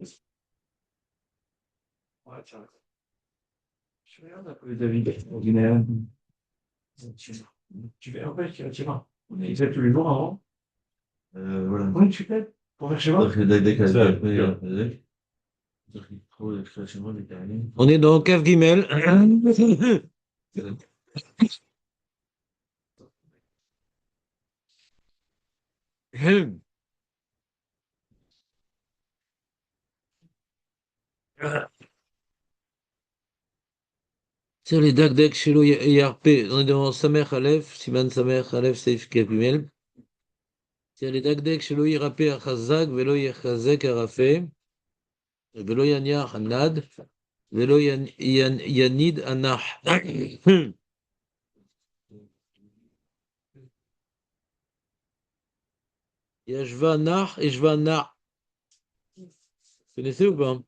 Ouais, tiens. Je regarde un peu David, au Guinée. Tu fais, en fait, tu vas. On est fait tous les jours avant. Voilà. Oui, tu fais. Pour faire chez moi. On est dans Cave Guimel. Sur les Dakdak, Shilo, YRP, on est devant Samer Aleph, Siman Samer Aleph, Seif Cave Guimel. Sur les Dakdak, Shilo, YRP, Achazak, Velo Yachazek, Arafé, Velo Yanya, Hanad, Velo Yanid, Anah. Yashva Nah et Shva Nah. Vous connaissez ou pas?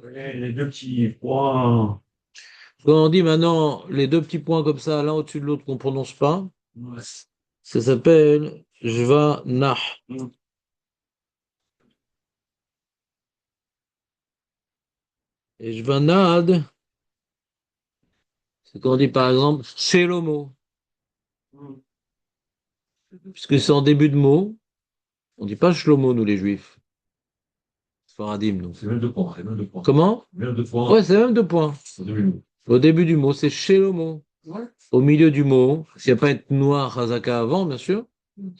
Ouais, les deux petits points. Quand on dit maintenant les deux petits points comme ça, l'un au-dessus de l'autre qu'on ne prononce pas, ouais, ça s'appelle Shva Nah. Et Shva Nad, c'est quand on dit par exemple Shelomo. Puisque c'est en début de mot, on ne dit pas Shlomo, nous les juifs. Faradim, nous. C'est même deux points. C'est même deux points. Comment? Même deux points. Ouais, c'est même deux points. Au début du mot, c'est Shelomo. Ouais. Au milieu du mot, s'il n'y a pas être noir, Hazaka avant, bien sûr,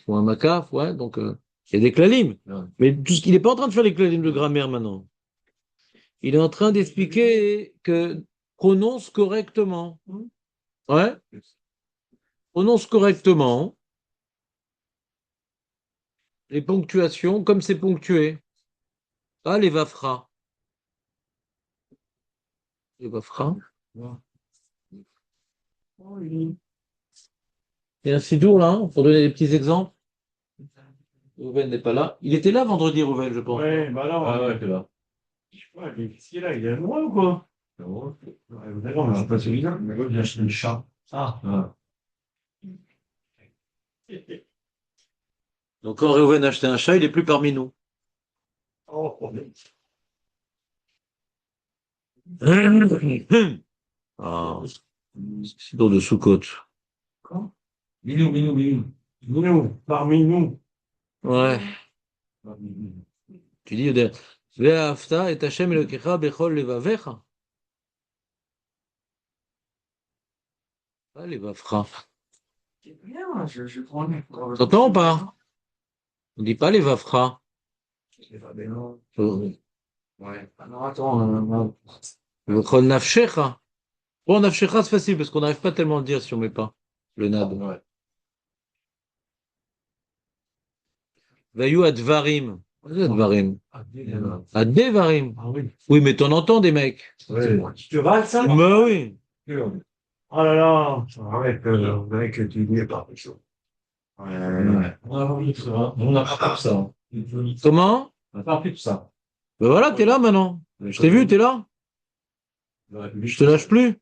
ou un makaf, ouais, donc il y a des klalim. Ouais. Mais tout ce qu'il n'est pas en train de faire les klalim de grammaire maintenant. Il est en train d'expliquer que prononce correctement. Ouais. Prononce correctement les ponctuations comme c'est ponctué. Ah, les vafra. Les vafra. Ouais. Il y a un sidour là, hein, pour donner des petits exemples. Rouven n'est pas là. Il était là vendredi, Rouven, je pense. Ouais, bah alors. Ah ouais, il était là. Je sais pas, qu'est-ce qu'il est là? Il est loin ou quoi? Ouais, d'accord, mais c'est pas celui-là. Mais moi, j'ai acheté le chat. Ah. Ouais. Donc quand Rouven a acheté un chat, il n'est plus parmi nous. Oh, oh. Ah, sidour de Soukot. Quoi? Minou, minou, minou. Minou, parmi nous. Ouais. Tu dis, Ve'afta et Hashem Elokecha bechol levavecha. Pas levavcha. C'est bien, je prends. T'entends ou pas? On dit pas levavcha. Ouais. Alors attends. Bechol nafshecha. Bon, nafshecha, c'est facile parce qu'on n'arrive pas tellement à le dire si on met pas le nad. Ouais. Vayu advarim. Advarim. Advarim. Ah oui. Oui, mais t'en entends des mecs. Ouais. Tu te râles ça? Bah oui. Oh là là. Arrête, mec, tu n'y es pas. Ouais. On n'a pas fait tout ça. Comment? On n'a pas fait tout ça. Ben voilà, t'es là maintenant. Je t'ai vu, t'es là. Je te lâche plus.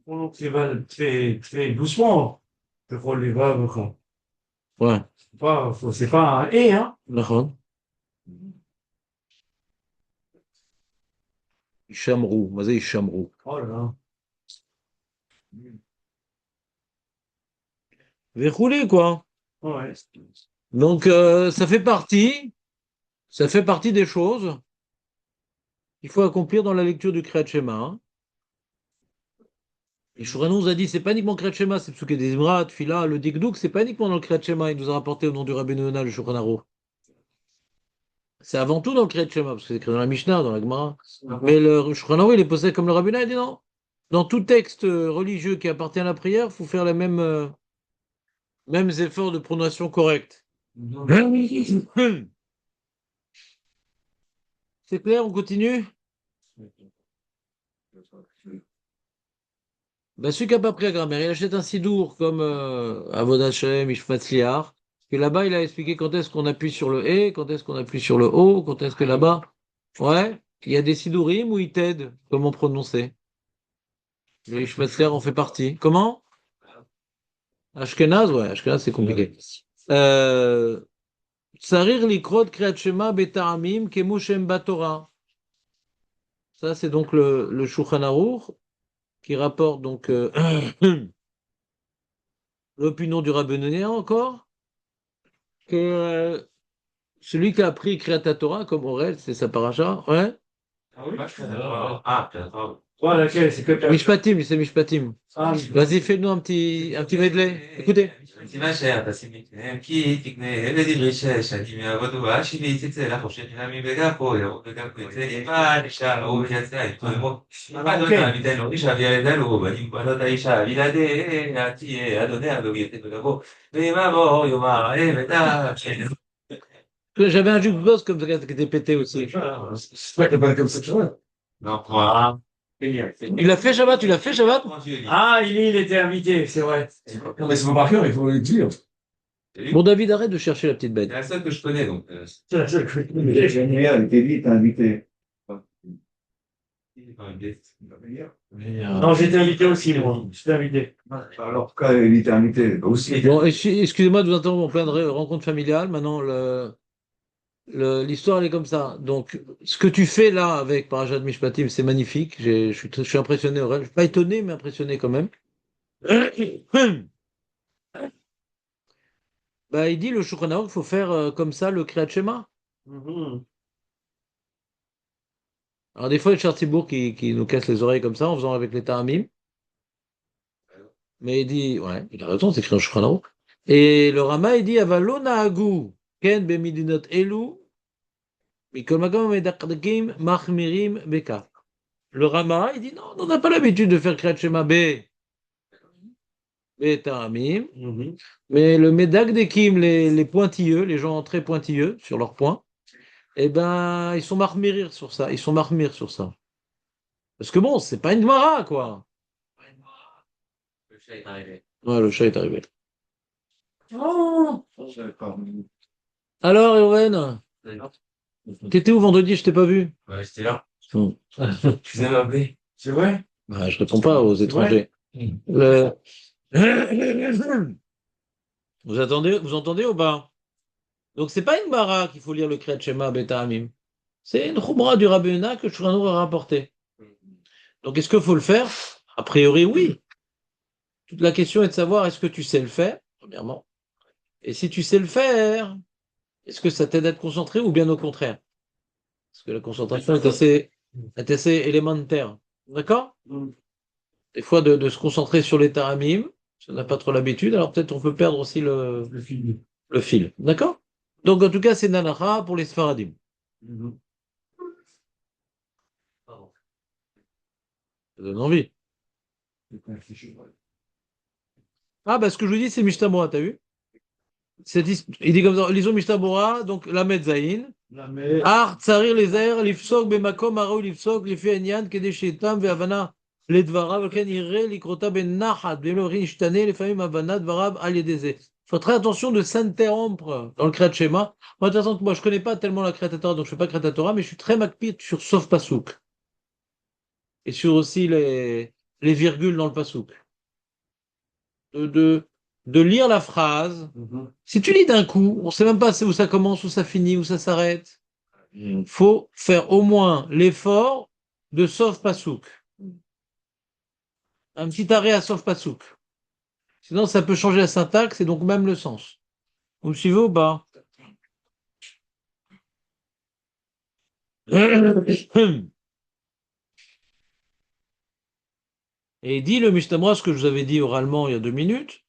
On très, très doucement. Tu prends les vagues, quoi. Ouais. C'est pas un et, hein. D'accord. Chamrou. Mazé, Chamrou. Oh là là. Verroulé, quoi. Ouais. Donc, ça fait partie des choses qu'il faut accomplir dans la lecture du Kriyat Shema. Hein. Et Shouran nous a dit, c'est pas uniquement Kriyat Shema, c'est Psuké des Imrat, Fila, le Dikdouk, c'est pas uniquement dans le Kriyat Shema, il nous a rapporté au nom du Rabbi Yonah, le Shulchan Aruch. C'est avant tout dans le Kriyat Shema, parce que c'est écrit dans la Mishnah, dans la Gemara. Mais le Shulchan Aruch, il est posé comme le Rabbi Yonah, il dit non. Dans tout texte religieux qui appartient à la prière, il faut faire les mêmes efforts de prononciation correcte. C'est clair, on continue? Ben, celui qui n'a pas pris la grammaire, il achète un sidour comme Avod Hashem, Ishmatzliar, et là-bas, il a expliqué quand est-ce qu'on appuie sur le et, quand est-ce qu'on appuie sur le o, quand est-ce que là-bas. Ouais, il y a des sidourim où il t'aide comment prononcer. Le Ishmatzliar en fait partie. Comment? Ashkenaz, ouais, Ashkenaz, c'est compliqué. Tsarir likrot kriyat shema beta'amim kemo shem batorah. Ça, c'est donc le Shulchan Aruch qui rapporte donc l'opinion du Rabbeinu encore, que celui qui a appris Kriyat Torah, comme Aurel, c'est sa paracha, ouais. Ah oui? Ouais, laquelle? C'est que Mishpatim, c'est Mishpatim. Ah, Vas-y, fais-nous un petit medley. Écoutez. לפי שהפסים לפניהם כי תקנה לדברי שנים יעבדו והשיבי תצא לחופשי חינמי וגם פה ירוק וגם פה יצא אימה נשארו ויצא יתקוימו אימה לא תעמידנו אישה וילדנו בנים בנות האישה בלעדיה תהיה אדוניה ויתנו לבוא ואימה בו יאמר עבדה J'avais un jukebox comme ça qui était pété aussi. c'est pas comme ça que je vois. non voilà. Il l'a fait Shabbat, tu l'as fait Shabbat? Ah, il était invité, c'est vrai. Non, mais c'est pas par cœur, il faut le dire. Bon, David, arrête de chercher la petite C'est bête. la seule que je connais donc. C'est la seule que je connais. Mais génial, t'es vite invité. Non, j'étais invité aussi, moi. J'étais invité. Alors, quand il était invité, aussi. Bon, excusez-moi de vous interrompre en pleine rencontre familiale. Maintenant, l'histoire, elle est comme ça. Donc, ce que tu fais là avec Parashat Mishpatim, c'est magnifique. Je suis impressionné, Aurel. Je suis pas étonné, mais impressionné quand même. Bah, il dit le Shulchan Aruch, il faut faire comme ça le Kriyat Shema. Mhm. Alors, des fois, il y a Chartibourg qui nous casse les oreilles comme ça en faisant avec les Ta'amim. Mais il dit, ouais, il a raison, c'est écrit dans le Shulchan Aruch. Et le Rama, il dit, Avalo na'agu ken bemidinot elu mikol makom medaqdakim machmirim beka. Le Rama, il dit, non, on n'a pas l'habitude de faire Kriyat Shema Ta'amim. Mhm. Mais le Medagdekim, les pointilleux, les gens très pointilleux sur leurs points, eh ben, ils sont marmirir sur ça. Ils sont marmir sur ça. Parce que bon, c'est pas une mara, quoi. Le chat est arrivé. Ouais, le chat est arrivé. Oh! Alors, Ewen, t'étais où vendredi? Je t'ai pas vu. Ouais, j'étais là. Hmm. Tu vous avez appelé. C'est vrai? Bah, je réponds pas aux étrangers. Le- vous entendez ou pas? Donc, c'est pas une mara qu'il faut lire le Kriyat Shema Beta Amim. C'est une choumra du Rabbeinu que Shulchan Aruch a rapporté. Donc, est-ce qu'il faut le faire? A priori, oui. Toute la question est de savoir est-ce que tu sais le faire, premièrement. Et si tu sais le faire, est-ce que ça t'aide à être concentré ou bien au contraire? Parce que la concentration est assez élémentaire. D'accord? Mhm. Des fois, de se concentrer sur les taramim, si on n'a pas trop l'habitude, alors peut-être on peut perdre aussi Le film. le fil. D'accord? Donc, en tout cas, c'est Nanacha pour les Sfaradim. Mhm. Ça donne envie. Ah, bah, ce que je vous dis, c'est Mishtabura, t'as vu? Il dit comme ça, lisons Mishtabura, donc la Medzaïn. La mer. Ar, tsarir les airs, lifsok, bemakom, arou, lifsok, lifi enyan, kedeshetam, ve'avana, ledvarav, ken irre, likrota, ben nachat, belorin, ishtane, les familles avana, dvarav, aliedeze. Faut très attention de s'interrompre dans le Kriyat Shema. Moi, de toute façon, moi, je connais pas tellement la Kriyat Torah, donc je fais pas Kriyat Torah, mais je suis très makpid sur Sof Pasuk. Et sur aussi les virgules dans le Pasuk. De, de, de lire la phrase. Mhm. Si tu lis d'un coup, on sait même pas où ça commence, où ça finit, où ça s'arrête. Il faut faire au moins l'effort de Sof Pasuk. Un petit arrêt à Sof Pasuk. Sinon, ça peut changer la syntaxe et donc même le sens. Vous me suivez ou pas? Et dit le Mishnah, ce que je vous avais dit oralement il y a 2 minutes,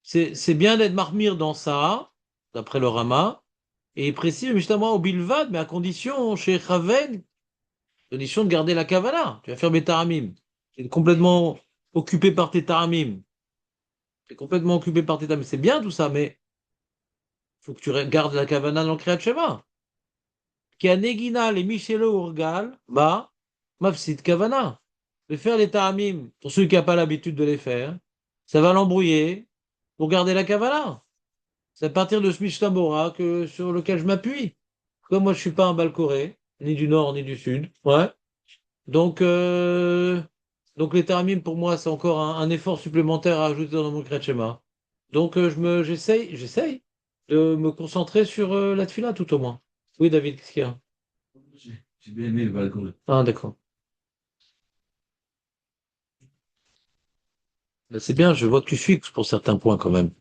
c'est bien d'être marmire dans ça, d'après le Rama, et il précise le Mishnah au Bilvad, mais à condition, chez Chaven, condition de garder la Kavala. Tu vas faire Betaramim. Tu es complètement occupé par tes Taramim. Tu es complètement occupé par tes Taramim. C'est bien tout ça, mais il faut que tu gardes la Kavana dans le Kriyat Shema. Qui a Negina, les Michelo Urgal, bah, Mafsid Kavana. De faire les Taramim, pour ceux qui n'ont pas l'habitude de les faire, ça va l'embrouiller pour garder la Kavala. C'est à partir de ce Mishnah Bora sur lequel je m'appuie. Comme moi, je suis pas un Balkoré, ni du nord, ni du sud. Ouais. Donc les taramim, pour moi, c'est encore un effort supplémentaire à ajouter dans mon Kriyat Shema. Donc, j'essaye de me concentrer sur la tefila tout au moins. Oui, David, qu'est-ce qu'il y a? J'ai bien aimé le balcon. Ah, d'accord. Ben, c'est bien, je vois que tu suis pour certains points quand même.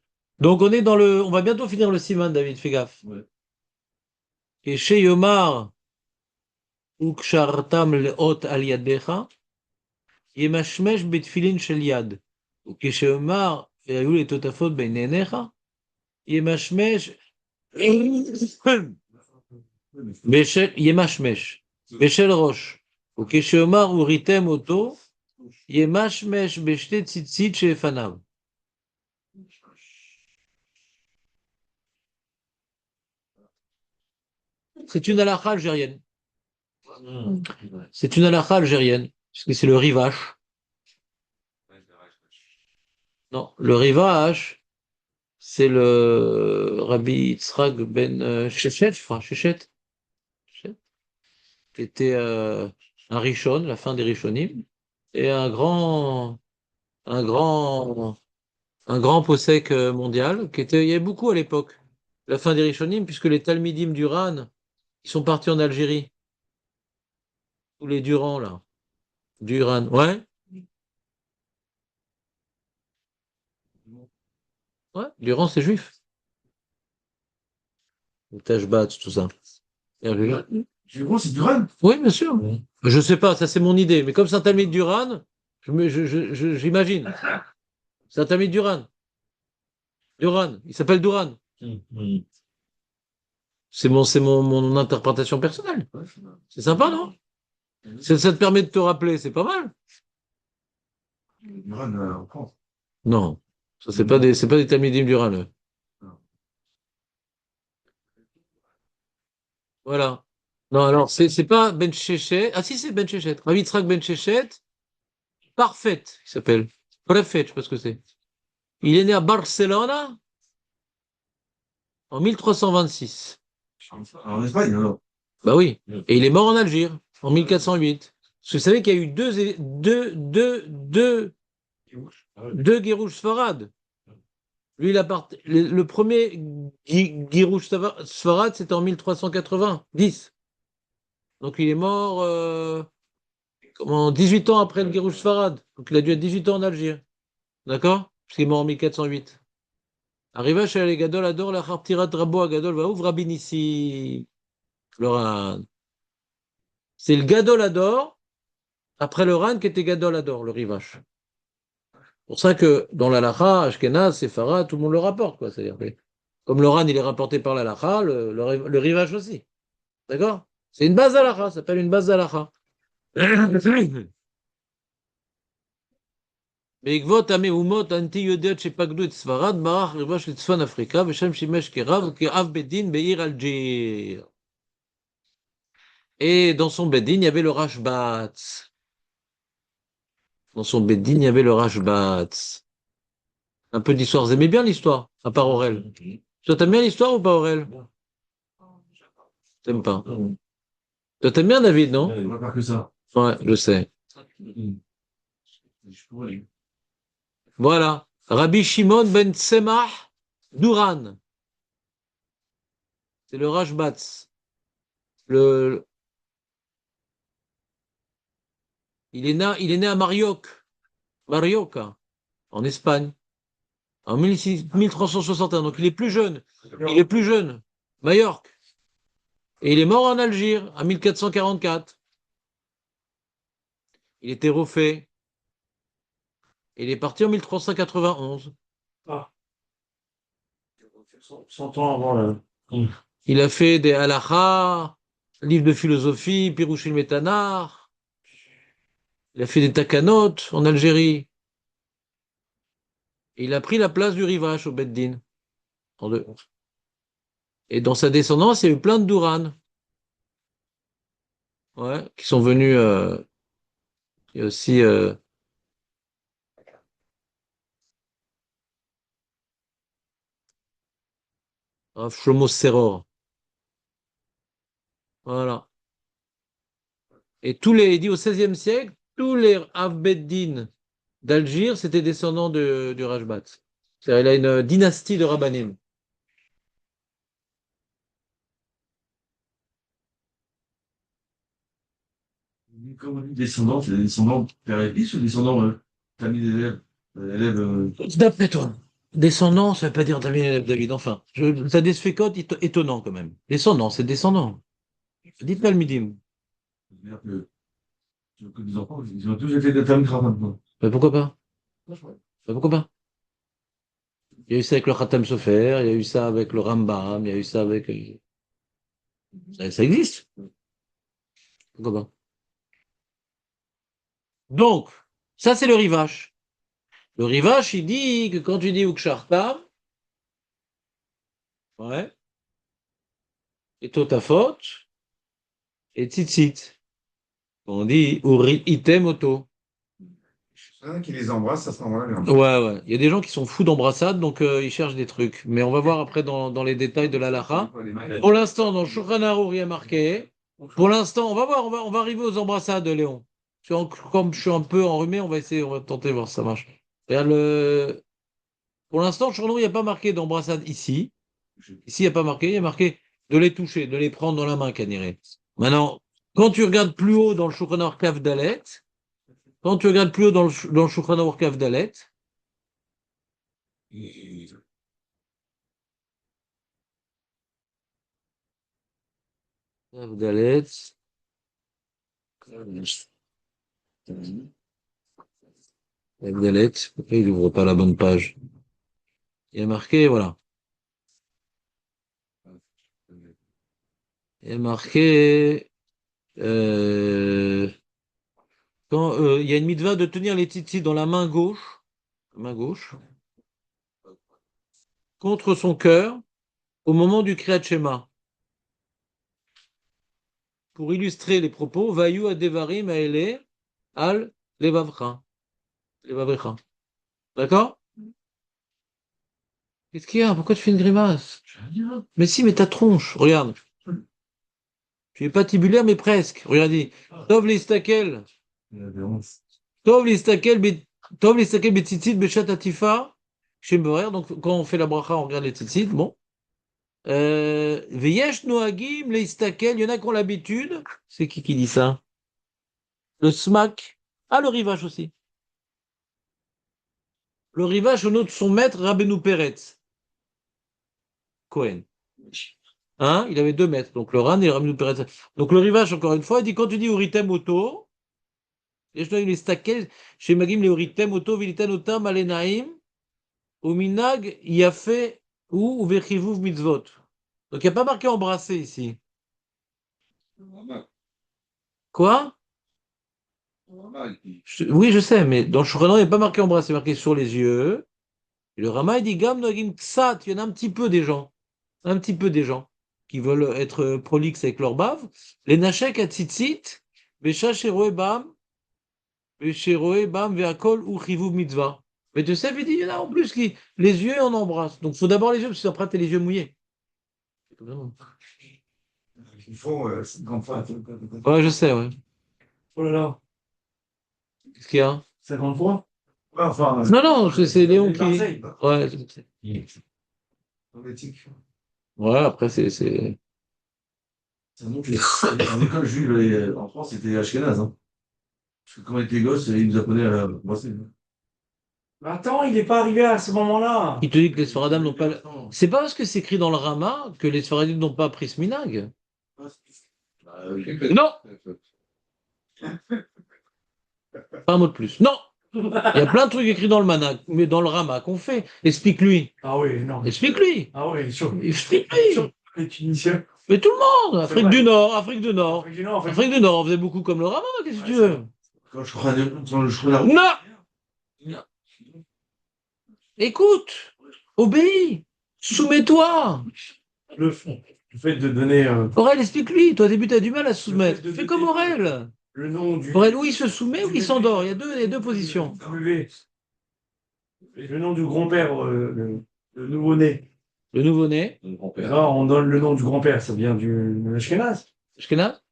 Donc, on va bientôt finir le siman, David, fais gaffe. Ouais. Et chez Yomar, ukshartam leot al yadecha, yemashmesh betfilin shel yad. וכשאומר, והיו לי תותפות בין עיניך, ימשמש, ימשמש, בשל ראש. וכשאומר, וריתם אותו, ימשמש בשתי ציצית שלפניו. C'est une halakha algérienne. C'est une halakha algérienne, puisque c'est le rivache. Non, le rivache, c'est le Rabbi Yitzhak ben Shechet, je crois, Shechet, qui était un Rishon, la fin des Rishonim, et un grand, un grand possèque mondial, il y avait beaucoup à l'époque, la fin des Rishonim, puisque les Talmidim d'Uran, ils sont partis en Algérie, tous les Durand, là, d'Uran, ouais, ouais, Durand, c'est juif, le Tashbat, tout ça. Je crois que c'est du run. Oui, bien sûr. Je sais pas, ça c'est mon idée, mais comme c'est un Talmid d'Uran, j'imagine. C'est un Talmid d'Uran. Duran, il s'appelle Duran. Mon interprétation personnelle. C'est sympa, non? Ça te permet de te rappeler, c'est pas mal. Du run en France. Non, ça c'est pas des Talmidim d'Uran. Eux. Voilà. Non, alors c'est pas Ben Shechet. Ah si, c'est Ben Shechet. Ravi Yitzhak Ben Shechet, Parfait, il s'appelle. Prefet, je sais pas ce que c'est. Il est né à Barcelone en 1326. En Espagne, alors. Bah oui. Et il est mort en Algérie en 1408. Parce que vous savez qu'il y a eu deux Guérouches Sfarad. Lui, le premier Guérouche Sfarad, c'était en 1390. Donc il est mort 18 ans après le Guérouche Sfarad. Donc il a dû être 18 ans en Algérie. D'accord? Parce qu'il est mort en 1408. Arriva chez les Gadol Ador, la Khartirat Rabo à Gadol, va ouvre Rabbi Nissi. C'est le Gadol Ador, après le Ran, qui était Gadol Ador, le Rivache. C'est pour ça que dans l'Alacha, Ashkenaz, Sephara, tout le monde le rapporte, quoi. C'est-à-dire comme le Ran, il est rapporté par l'Alacha, le Rivache aussi. D'accord? C'est une base d'Alacha, ça s'appelle une base d'Alacha. בעקבות המהומות האנטי-יהודיות שפקדו את ספרד, ברח ריבש לצפון אפריקה, ושם שימש כרב וכאב בית דין בעיר אלג'יר. Et dans son Beddin, il y avait le Rashbatz. Dans son Beddin, il y avait le Rashbatz. Un peu d'histoire. Vous aimez bien l'histoire, à part Aurel. Toi, t'aimes bien l'histoire ou pas, Aurel? T'aimes pas. Toi, t'aimes bien David, non? On va faire que ça. Ouais, je sais. Voilà. Rabbi Shimon ben Tsemach Duran. C'est le Rashbatz. Le... il est né à Marioca, en Espagne, en 1361. Donc il est plus jeune. Il est plus jeune. Majorque. Et il est mort en Algérie en 1444. Il était refait. Il est parti en 1391. Ah. 100 ans avant là. Il a fait des halakha, livres de philosophie, Pirouchil Metanar. Il a fait des takanot en Algérie. Et il a pris la place du Rivache au Beddin. Et dans sa descendance, il y a eu plein de Douran. Ouais, qui sont venus. Il y a aussi Rav Shlomo Seror. Voilà. Et il dit au XVIe siècle, tous les Avbeddin d'Algir, c'était descendants du Rajbat. C'est-à-dire, il a une dynastie de rabbanim. Quand on dit descendants, c'est des descendants père et fils ou descendants famille d'élèves élèves D'après toi, descendant, ça veut pas dire David, enfin. Ça défécote étonnant quand même. Descendant, c'est descendant. Dites Talmidim. c'est-à-dire que des enfants, ils ont tous été des familles maintenant. Mais pourquoi pas? Mais pourquoi pas? Il y a eu ça avec le Khatam Sofer, il y a eu ça avec le Rambam, il y a eu ça avec. Ça existe. Pourquoi pas? Donc, ça c'est le Rivache. Le Rivache, il dit que quand tu dis Ukshartam, ouais, et Totafot, et Tzitzit. On dit Uri Item Oto. Il y en a qui les embrassent à ce moment-là. Ouais, ouais. Il y a des gens qui sont fous d'embrassade, donc ils cherchent des trucs. Mais on va voir après dans les détails de la Lacha. Pour l'instant, dans le Shulchan Arour, il y a marqué. Pour l'instant, on va voir, on va arriver aux embrassades, Léon. Comme je suis un peu enrhumé, on va essayer, on va tenter de voir si ça marche. Regarde pour l'instant, le Shulchan Arour, il n'y a pas marqué d'embrassade ici. Ici, il n'y a pas marqué, il y a marqué de les toucher, de les prendre dans la main, Caniré. Maintenant, quand tu regardes plus haut dans le Shulchan Arour Kaf Dalet, quand tu regardes plus haut dans le Shulchan Arour Kaf Dalet, Kaf Dalet, Kaf Dalet, pourquoi il n'ouvre pas la bonne page? Il y a marqué, voilà. Il y a marqué, quand il y a une mitzvah de tenir les tzitzit dans la main gauche, contre son cœur, au moment du Kriyat Shema. Pour illustrer les propos, Vayu adevarim aele al levavcha. Levavrecha. D'accord? Qu'est-ce qu'il y a? Pourquoi tu fais une grimace? Mais si, mais ta tronche, regarde. Tu es patibulaire, mais presque. Regarde, dis. Tov listakel. Tov listakel betzitzit beshat atifa. Shem borer. Donc, quand on fait la bracha, on regarde les tzitzit. Bon. Veyesh noagim leistakel. Il y en a qui ont l'habitude. C'est qui dit ça? Le smack. Ah, le rivage aussi. Le rivage au nom de son maître, Rabbeinu Peretz. Cohen. Hein? Il avait 2 maîtres, donc le Ran et le Rabbeinu Peretz. Donc le rivage, encore une fois, il dit quand tu dis Uritem Oto, et je dois les stakel, chez Magim, les Uritem Oto, Vilitan Otam, Alenaim, Ominag, Yafe, ou Vechivuv Mitzvot. Donc il n'y a pas marqué embrasser ici. Quoi? Oui, je sais, mais dans le Shulchan, il n'y a pas marqué embrasser, marqué sur les yeux. Et le Rama, il dit Gam Nogim Ksat, il y en a un petit peu des gens. Un petit peu des gens qui veulent être prolixes avec leur bave. Les Nashek à Tzitzit, Besha Sheroe Bam, Sheroe Bam, Veakol ou Chivuv Mitzvah. Mais tu sais, il dit, il y en a en plus qui, les yeux, on embrasse. Donc, il faut d'abord les yeux, parce que après, t'as les yeux mouillés. Ils font 50 fois. Ouais, je sais, ouais. Oh là là, Qu'est-ce qu'il y a? 50 fois? Ouais, enfin, Non, non, c'est Léon qui. Marseille. Ouais, dans l'éthique. ouais, après, c'est. Ça montre que en école juive en France, c'était Ashkenaz. Hein. Parce que quand on était gosses, ils nous apprenaient à brasser. Mais attends, il n'est pas arrivé à ce moment-là. Il te dit que les Sfaradim n'ont pas. C'est pas parce que c'est écrit dans le Rama que les Sfaradim n'ont pas appris ce minag. Non! Pas un mot de plus. Non! Il y a plein de trucs écrits dans le Manak, mais dans le Rama qu'on fait. Explique-lui. Ah oui, non. Explique-lui. Ah oui, chaud. Explique-lui. Les Tunisiens. Mais tout le monde. Afrique vrai. du Nord, Afrique du Nord. Afrique du Nord, en fait. Afrique du Nord, on faisait beaucoup comme le Rama, qu'est-ce que tu veux? Quand je crois la route. Non! Écoute! Obéis! Soumets-toi! Le fait de donner Aurel, explique-lui. Toi, au début, tu as du mal à se Le soumettre. fait de Fais donner- comme Aurel. le nom du. Aurel, ou il se soumet ou il s'endort. Il y a deux positions. Le nom du grand-père, le nouveau-né. Le nouveau-né, Là, on donne le nom du grand-père, ça vient du Ashkenaz. Ashkenaz.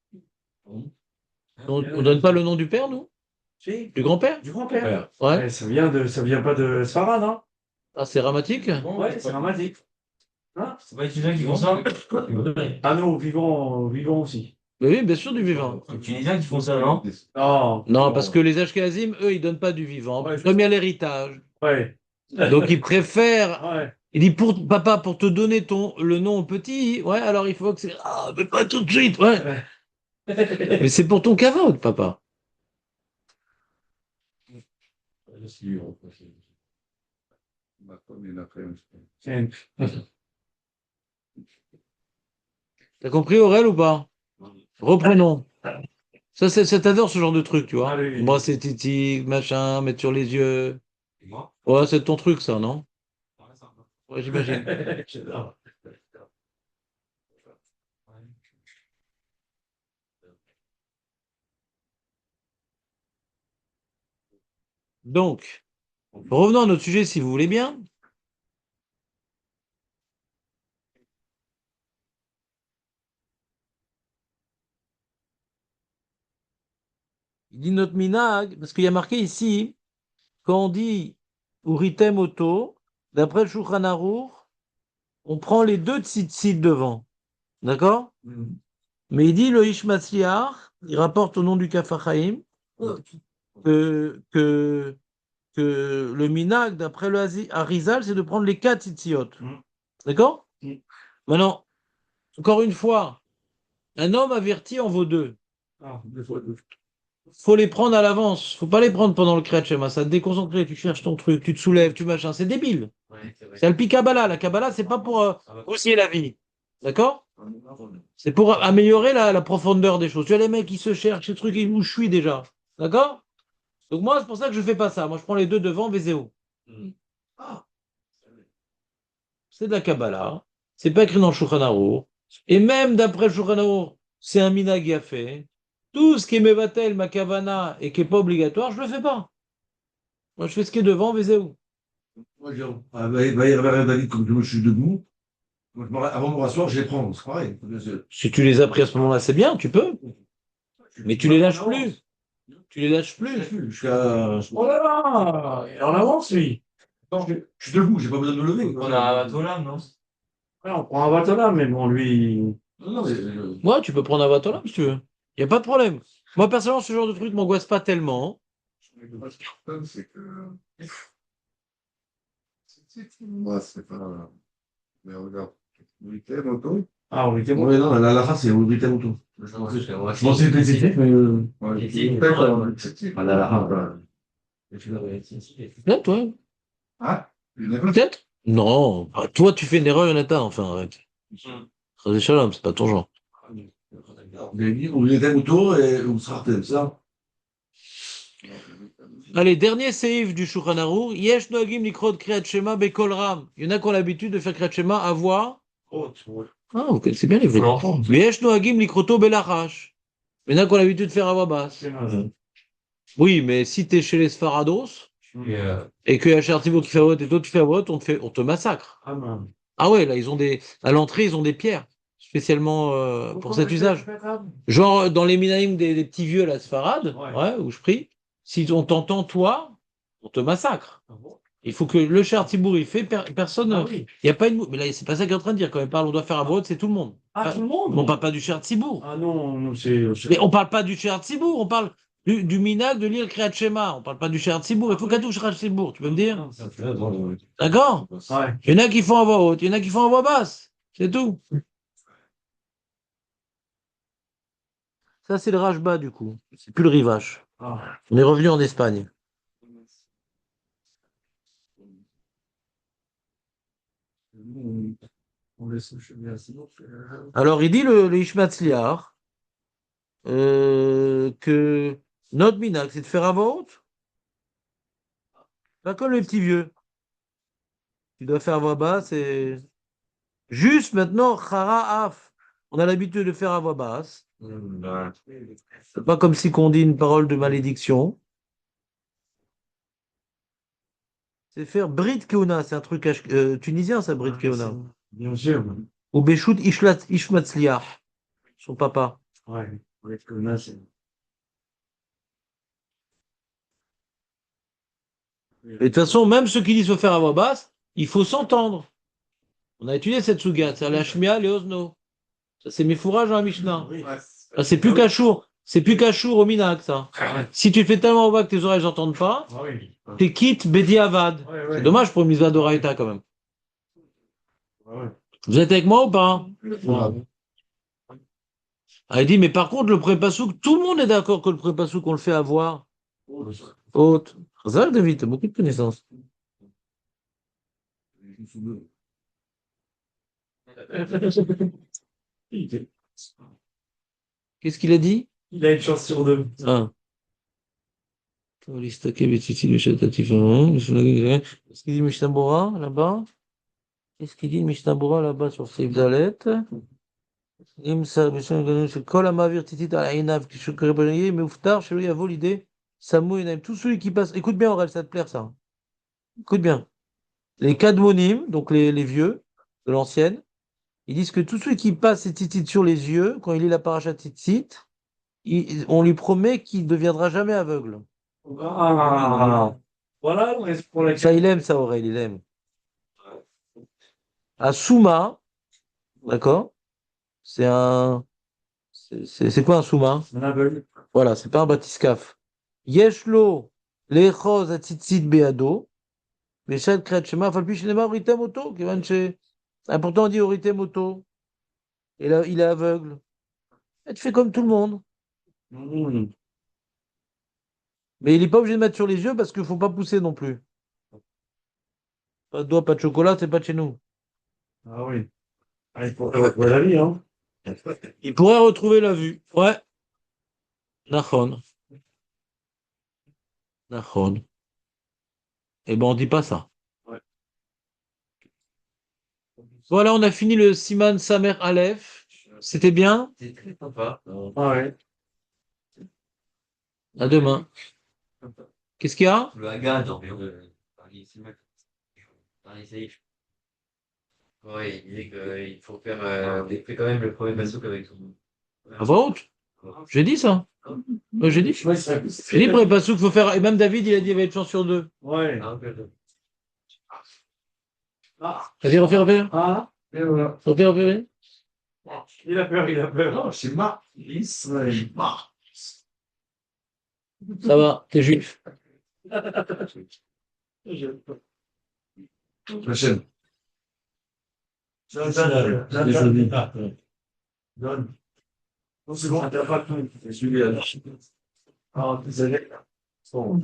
On donne pas le nom du père, nous? Si, Du grand-père? du grand-père. Ouais. Ouais, ça vient pas de Sfarad, hein. Ah, c'est dramatique? Ouais, c'est dramatique. C'est pas les Tunisiens qui font ça? Ah non, vivant aussi. Mais oui, bien sûr, du vivant. Les Tunisiens qui font ça, non? Non. Non, parce que les Ashkenazim, eux, ils donnent pas du vivant. Ouais, Comme il y a l'héritage. Ouais. Donc, ils préfèrent. Ouais. Il dit, papa, pour te donner le nom au petit, ouais, alors il faut que c'est. Ah, mais pas tout de suite, ouais. Mais c'est pour ton kavod, papa. Ma femme, il a fait un truc. C'est- T'as compris, Aurel, ou pas? Reprenons. Ça t'adore ce genre de truc, tu vois. Ah, oui. Brasser Titi, machin, mettre sur les yeux. Et moi? Ouais, c'est ton truc, ça, non? Ouais, c'est un peu. Ouais, j'imagine. J'adore. Donc, revenons à notre sujet, si vous voulez bien. Il dit notre minag, parce qu'il y a marqué ici, quand on dit Uritem Oto, d'après le Shulchan Aruch, on prend les deux tzitzit devant. D'accord? Mais il dit le Ishmatzliar, il rapporte au nom du Kafachaim, que, que, que le minag, d'après le Harizal, c'est de prendre les quatre tzitziot. D'accord? Maintenant, encore une fois, un homme averti en vaut deux. Ah, deux fois deux. Faut les prendre à l'avance. Faut pas les prendre pendant le Kriyat Shema. Ça te déconcentre. Tu cherches ton truc, tu te soulèves, tu machin. C'est débile. Ouais, c'est vrai. C'est le Kabbalah. La Kabbalah, c'est pas pour aussi la vie. D'accord? C'est pour améliorer la profondeur des choses. Tu as les mecs qui se cherchent, ces trucs où je suis déjà. D'accord? Donc moi, c'est pour ça que je fais pas ça. Moi, je prends les deux devant, Vézéo. Ah. C'est de la Kabbalah. C'est pas écrit dans le Shulchan Aruch. Et même d'après le Shulchan Aruch, c'est un minag qui a fait. Tout ce qui est mevatel, ma kavana et qui n'est pas obligatoire, je le fais pas. Moi, je fais ce qui est devant, Vézéo. Moi, je dis, il y avait David, comme je suis debout. Moi, avant de me rasseoir, je les prends. C'est pareil. Si tu les as pris à ce moment-là, c'est bien, tu peux. Mais tu les lâches plus. Tu les lâches plus. Oh là là! Il est en avance, lui. Je suis debout, j'ai pas besoin de me lever. On a un bateau là, non? Ouais, on prend un bateau là, mais bon, lui. Non, non, mais. Ouais, tu peux prendre un bateau là, si tu veux. Il n'y a pas de problème. Moi, personnellement, ce genre de truc m'angoisse pas tellement. Le problème, c'est que. Moi, c'est pas. Mais regarde, week-end, auto. Ah, oui, c'est bon. Ouais, non, la fin, c'est Obrité Mouton. Je pensais que c'était, mais. Ouais, Week-end. Voilà, la fin, voilà. Peut-être, ouais. Ah, une erreur. Peut-être. Non. Bah, toi, tu fais une erreur, Jonathan. Enfin, arrête. Chazé Shalom, c'est pas ton genre. J'ai dit Obrité Mouton et Ousratem, ça. Allez, dernier seif du Shulchan Aruch. Yesh noagim likrot Kriyat Shema bekol ram. Il y en a qui ont l'habitude de faire Kriyat Shema à voix. Ah, vous connaissez bien les vrais. Yesh noagim likroto belachash. Il y en a qui ont l'habitude de faire à voix basse. Oui, mais si tu es chez les Sfarados et qu'il y a Cher Thibault qui fait à voix et toi tu fais à voix, on te massacre. Ah, non. Ah ouais, là, à l'entrée, ils ont des pierres, spécialement pour cet usage. Genre, dans les minaïm des petits vieux, la Sfarad, ouais, où je prie, si on t'entend, toi, on te massacre. Il faut que le Cher Thibault, il fait, personne. Ah oui. Il n'y a pas une. Mais là, c'est pas ça qu'il est en train de dire. Quand il parle, on doit faire à voix, c'est tout le monde. Ah, tout le monde? On parle pas du Cher Thibault. Ah non, non, c'est. Mais on parle pas du Cher Tzibour, on parle du minag de l'île Kriyat Shema. On parle pas du Cher Tzibour. Il faut qu'à tout Kriyat Tzibour, tu peux me dire? D'accord? Ouais. Il y en a qui font à voix haute, il y en a qui font à voix basse. C'est tout. Ça, c'est le Rajba, du coup. C'est plus le Rivache. Ah. On est revenu en Espagne. On laisse le chemin assez long. Alors, il dit le Ishmatzliar que notre minag, c'est de faire à voix haute. Pas comme les petits vieux. Tu dois faire à voix basse et. Juste maintenant, Chara Af. On a l'habitude de faire à voix basse. C'est pas comme si qu'on dit une parole de malédiction. C'est faire Brit Keuna, c'est un truc tunisien, ça, Brit Keuna. Bien sûr. Ou Beshout Ishmatzliah, son papa. Ouais. Ouais, que là, c'est. Et de toute façon, même ceux qui disent faut faire à voix basse, il faut s'entendre. On a étudié cette souga, c'est la Shmia, les Osno. Ça, c'est mes fourrages dans la Mishnah. Ah, c'est plus Kachour. C'est plus Kachour au Minak, ça. Si tu fais tellement bas que tes oreilles n'entendent pas, Ah oui. t'es quitte Bedi Avad. Ouais, ouais. C'est dommage pour une misva d'Oraïta, quand même. Ouais. Vous êtes avec moi ou pas? Ouais. Ah, il dit, mais par contre, le pré-passouk, tout le monde est d'accord que le pré-passouk, on le fait avoir. Haute. Ça, David, t'as beaucoup de connaissances. Qu'est-ce qu'il a dit? Il a une chance sur deux. Ah. Qu'est-ce qu'il dit Mishnah Bora là-bas? Qu'est-ce qu'il dit Mishnah Bora là-bas sur Seif Dalet? Im sa kol hamavir titit al einav kishukrebreye meuftar shelo yavo l'idée samou enaim. Tout celui qui passe, écoute bien Aurel, ça te plaire ça. Écoute bien. Les kadmonim, donc les vieux de l'ancienne, ils disent que tout celui qui passe ses titites sur les yeux, quand il lit la paracha titit, on lui promet qu'il ne deviendra jamais aveugle. Ah. Voilà pour la Ça, il aime ça, Aurel, il aime. À Souma, d'accord? C'est un. C'est quoi un Souma? Un aveugle. Voilà, c'est pas un batiscaf. Yeshlo, lechoz atzitzit beado, veshad kret shema, falpi shnema oritem auto, kivan she. Ah, pourtant, on dit oritem auto. Et là, il est aveugle. Et tu fais comme tout le monde. Mais il n'est pas obligé de mettre sur les yeux parce qu'il ne faut pas pousser non plus. Pas de doigts, pas de chocolat, c'est pas de chez nous. Ah oui. Ah, il faut retrouver la vie, hein. Il pourrait retrouver la vue. Ouais. Nachon. Nachon. Eh ben, on dit pas ça. Ouais. Voilà, on a fini le Siman Samer Aleph. C'était bien. C'est très sympa. Ah ouais. À demain. Qu'est-ce qu'il y a? Le Haga, non, mais Paris, c'est mal. Paris, safe. Ouais, il disait qu'il faut faire, il fait quand même le premier pasouk avec tout le monde. À voix haute. J'ai dit ça. J'ai dit. Ouais, ça- J'ai dit pour les passous qu'il faut faire. Et même David, il a dit qu'il y avait une chance sur deux. Ouais. Ah, ok. Ah. Vas-y, refais. Ah. Et voilà. Refais. Il a peur, il a peur. Non, c'est Marc. Israël. Marc. Ça va, t'es juif. La chaîne. Donne. Non, c'est bon, t'as pas tout. Je suis là. Ah, désolé. Bon.